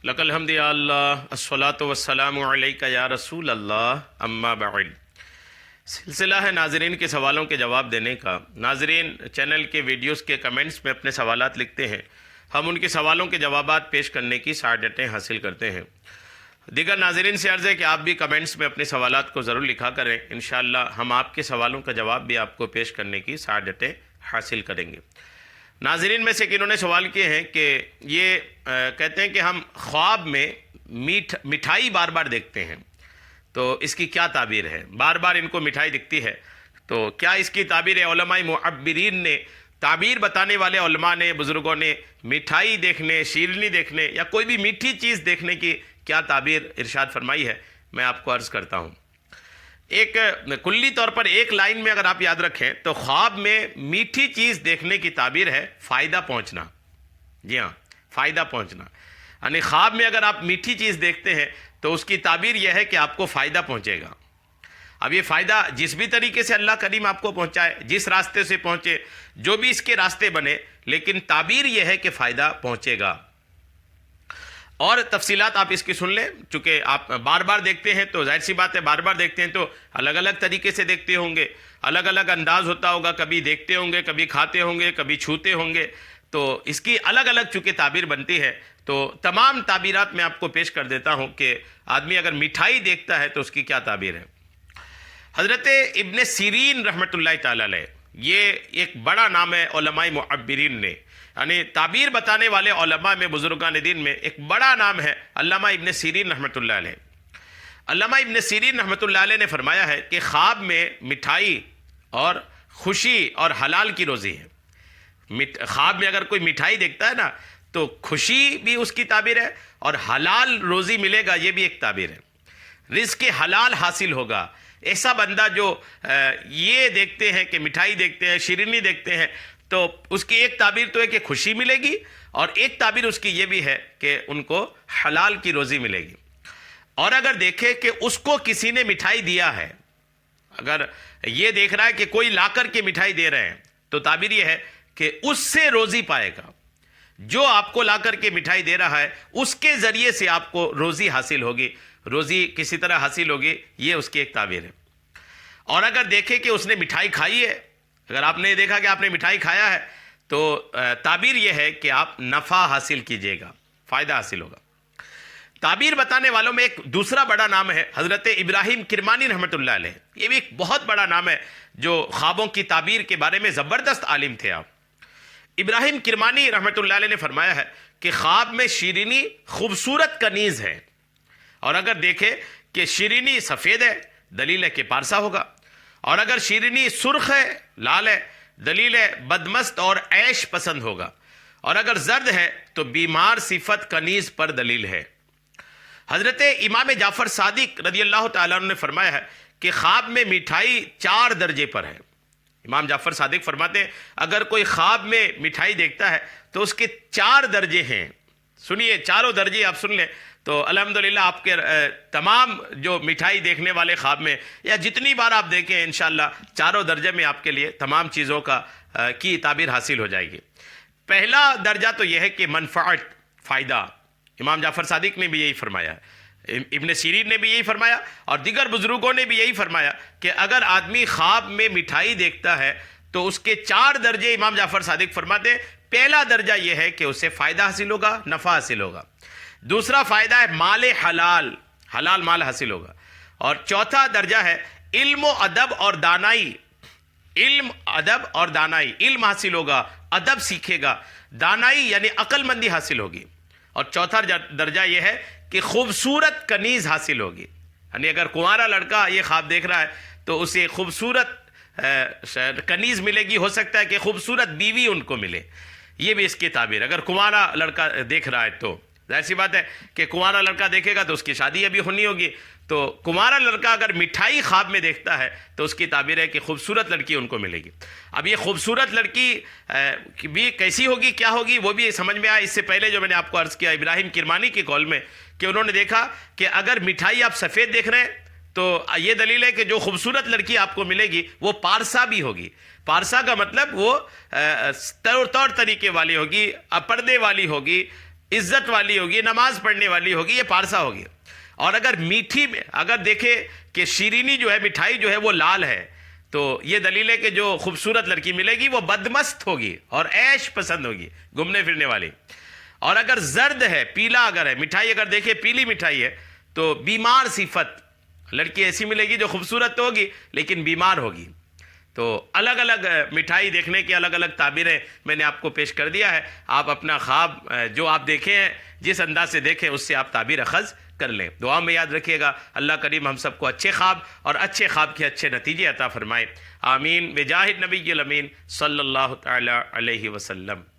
لک الحمد یا اللہ الصلاۃ والسلام علیک یا رسول اللہ اما بعد۔ سلسلہ ہے ناظرین کے سوالوں کے جواب دینے کا۔ ناظرین چینل کے ویڈیوز کے کمنٹس میں اپنے سوالات لکھتے ہیں، ہم ان کے سوالوں کے جوابات پیش کرنے کی سعادتیں حاصل کرتے ہیں۔ دیگر ناظرین سے عرض ہے کہ آپ بھی کمنٹس میں اپنے سوالات کو ضرور لکھا کریں، انشاءاللہ ہم آپ کے سوالوں کا جواب بھی آپ کو پیش کرنے کی سعادتیں حاصل کریں گے۔ ناظرین میں سے کنہوں نے سوال کیے ہیں کہ یہ کہتے ہیں کہ ہم خواب میں مٹھائی بار بار دیکھتے ہیں، تو اس کی کیا تعبیر ہے؟ بار بار ان کو مٹھائی دکھتی ہے، تو کیا اس کی تعبیر ہے؟ علماء معبرین نے، تعبیر بتانے والے علماء نے، بزرگوں نے مٹھائی دیکھنے، شیرنی دیکھنے یا کوئی بھی میٹھی چیز دیکھنے کی کیا تعبیر ارشاد فرمائی ہے، میں آپ کو عرض کرتا ہوں۔ ایک کلی طور پر ایک لائن میں اگر آپ یاد رکھیں تو خواب میں میٹھی چیز دیکھنے کی تعبیر ہے فائدہ پہنچنا۔ جی ہاں، فائدہ پہنچنا، یعنی خواب میں اگر آپ میٹھی چیز دیکھتے ہیں تو اس کی تعبیر یہ ہے کہ آپ کو فائدہ پہنچے گا۔ اب یہ فائدہ جس بھی طریقے سے اللہ کریم آپ کو پہنچائے، جس راستے سے پہنچے، جو بھی اس کے راستے بنے، لیکن تعبیر یہ ہے کہ فائدہ پہنچے گا۔ اور تفصیلات آپ اس کی سن لیں، چونکہ آپ بار بار دیکھتے ہیں تو ظاہر سی بات ہے، بار بار دیکھتے ہیں تو الگ الگ طریقے سے دیکھتے ہوں گے، الگ الگ انداز ہوتا ہوگا، کبھی دیکھتے ہوں گے، کبھی کھاتے ہوں گے، کبھی چھوتے ہوں گے، تو اس کی الگ الگ چونکہ تعبیر بنتی ہے، تو تمام تعبیرات میں آپ کو پیش کر دیتا ہوں کہ آدمی اگر مٹھائی دیکھتا ہے تو اس کی کیا تعبیر ہے۔ حضرت ابن سیرین رحمۃ اللہ تعالی علیہ، یہ ایک بڑا نام ہے علماء معبرین نے، یعنی تعبیر بتانے والے علماء میں، بزرگان دین میں ایک بڑا نام ہے علامہ ابن سیرین رحمۃ اللہ علیہ۔ علامہ ابن سیرین رحمۃ اللہ علیہ نے فرمایا ہے کہ خواب میں مٹھائی اور خوشی اور حلال کی روزی ہے۔ خواب میں اگر کوئی مٹھائی دیکھتا ہے نا تو خوشی بھی اس کی تعبیر ہے اور حلال روزی ملے گا، یہ بھی ایک تعبیر ہے۔ رزق حلال حاصل ہوگا۔ ایسا بندہ جو یہ دیکھتے ہیں کہ مٹھائی دیکھتے ہیں، شیرینی دیکھتے ہیں، تو اس کی ایک تعبیر تو ہے کہ خوشی ملے گی، اور ایک تعبیر اس کی یہ بھی ہے کہ ان کو حلال کی روزی ملے گی۔ اور اگر دیکھے کہ اس کو کسی نے مٹھائی دیا ہے، اگر یہ دیکھ رہا ہے کہ کوئی لا کر کے مٹھائی دے رہے ہیں، تو تعبیر یہ ہے کہ اس سے روزی پائے گا۔ جو آپ کو لا کر کے مٹھائی دے رہا ہے اس کے ذریعے سے آپ کو روزی حاصل ہوگی، روزی کسی طرح حاصل ہوگی، یہ اس کی ایک تعبیر ہے۔ اور اگر دیکھے کہ اس نے مٹھائی کھائی ہے، اگر آپ نے دیکھا کہ آپ نے مٹھائی کھایا ہے، تو تعبیر یہ ہے کہ آپ نفع حاصل کیجئے گا، فائدہ حاصل ہوگا۔ تعبیر بتانے والوں میں ایک دوسرا بڑا نام ہے حضرت ابراہیم کرمانی رحمۃ اللہ علیہ۔ یہ بھی ایک بہت بڑا نام ہے جو خوابوں کی تعبیر کے بارے میں زبردست عالم تھے آپ۔ ابراہیم کرمانی رحمۃ اللہ علیہ نے فرمایا ہے کہ خواب میں شیرینی خوبصورت کنیز ہے، اور اگر دیکھے کہ شیرینی سفید ہے، دلیل ہے کہ پارسا ہوگا، اور اگر شیرینی سرخ ہے، لال ہے، دلیل ہے بدمست اور عیش پسند ہوگا، اور اگر زرد ہے تو بیمار صفت کنیز پر دلیل ہے۔ حضرت امام جعفر صادق رضی اللہ تعالیٰ عنہ نے فرمایا ہے کہ خواب میں مٹھائی 4 درجے پر ہے۔ امام جعفر صادق فرماتے ہیں اگر کوئی خواب میں مٹھائی دیکھتا ہے تو اس کے 4 درجے ہیں۔ سنیے، چاروں درجے آپ سن لیں تو الحمدللہ آپ کے تمام جو مٹھائی دیکھنے والے خواب میں، یا جتنی بار آپ دیکھیں، انشاءاللہ چاروں درجے میں آپ کے لیے تمام چیزوں کی تعبیر حاصل ہو جائے گی۔ پہلا درجہ تو یہ ہے کہ منفعت، فائدہ۔ امام جعفر صادق نے بھی یہی فرمایا، ابن سیرین نے بھی یہی فرمایا، اور دیگر بزرگوں نے بھی یہی فرمایا کہ اگر آدمی خواب میں مٹھائی دیکھتا ہے تو اس کے 4 درجے امام جعفر صادق فرماتے ہیں۔ پہلا درجہ یہ ہے کہ اسے فائدہ حاصل ہوگا، نفع حاصل ہوگا۔ دوسرا فائدہ ہے مال حلال، حلال مال حاصل ہوگا۔ اور چوتھا درجہ ہے علم و ادب اور دانائی، علم، ادب اور دانائی، علم حاصل ہوگا، ادب سیکھے گا، دانائی یعنی عقل مندی حاصل ہوگی۔ اور چوتھا درجہ یہ ہے کہ خوبصورت کنیز حاصل ہوگی، یعنی اگر کنوارا لڑکا یہ خواب دیکھ رہا ہے تو اسے خوبصورت کنیز ملے گی، ہو سکتا ہے کہ خوبصورت بیوی ان کو ملے، یہ بھی اس کی تعبیر۔ اگر کنوارا لڑکا دیکھ رہا ہے تو ظاہر سی بات ہے کہ کنوارا لڑکا دیکھے گا تو اس کی شادی ابھی ہونی ہوگی، تو کنوارا لڑکا اگر مٹھائی خواب میں دیکھتا ہے تو اس کی تعبیر ہے کہ خوبصورت لڑکی ان کو ملے گی۔ اب یہ خوبصورت لڑکی بھی کیسی ہوگی، کیا ہوگی، وہ بھی سمجھ میں آیا۔ اس سے پہلے جو میں نے آپ کو عرض کیا ابراہیم کرمانی کی قول میں کہ انہوں نے دیکھا کہ اگر مٹھائی آپ سفید دیکھ رہے ہیں تو یہ دلیل ہے کہ جو خوبصورت لڑکی آپ کو ملے گی وہ پارسا بھی ہوگی۔ پارسا کا مطلب وہ طور طریقے والی ہوگی، پردے والی ہوگی، عزت والی ہوگی، نماز پڑھنے والی ہوگی، یہ پارسا ہوگی۔ اور اگر میٹھی میں اگر دیکھے کہ شیرینی جو ہے، مٹھائی جو ہے وہ لال ہے، تو یہ دلیل ہے کہ جو خوبصورت لڑکی ملے گی وہ بدمست ہوگی اور عیش پسند ہوگی، گھومنے پھرنے والی۔ اور اگر زرد ہے، پیلا اگر ہے مٹھائی، اگر دیکھے پیلی مٹھائی ہے، تو بیمار صفت لڑکی ایسی ملے گی جو خوبصورت تو ہوگی لیکن بیمار ہوگی۔ تو الگ الگ مٹھائی دیکھنے کی الگ الگ تعبیریں میں نے آپ کو پیش کر دیا ہے۔ آپ اپنا خواب جو آپ دیکھیں ہیں، جس انداز سے دیکھیں، اس سے آپ تعبیر اخذ کر لیں۔ دعا میں یاد رکھیے گا، اللہ کریم ہم سب کو اچھے خواب اور اچھے خواب کے اچھے نتیجے عطا فرمائے۔ آمین بجاہ النبی الامین صلی اللہ تعالی علیہ وسلم۔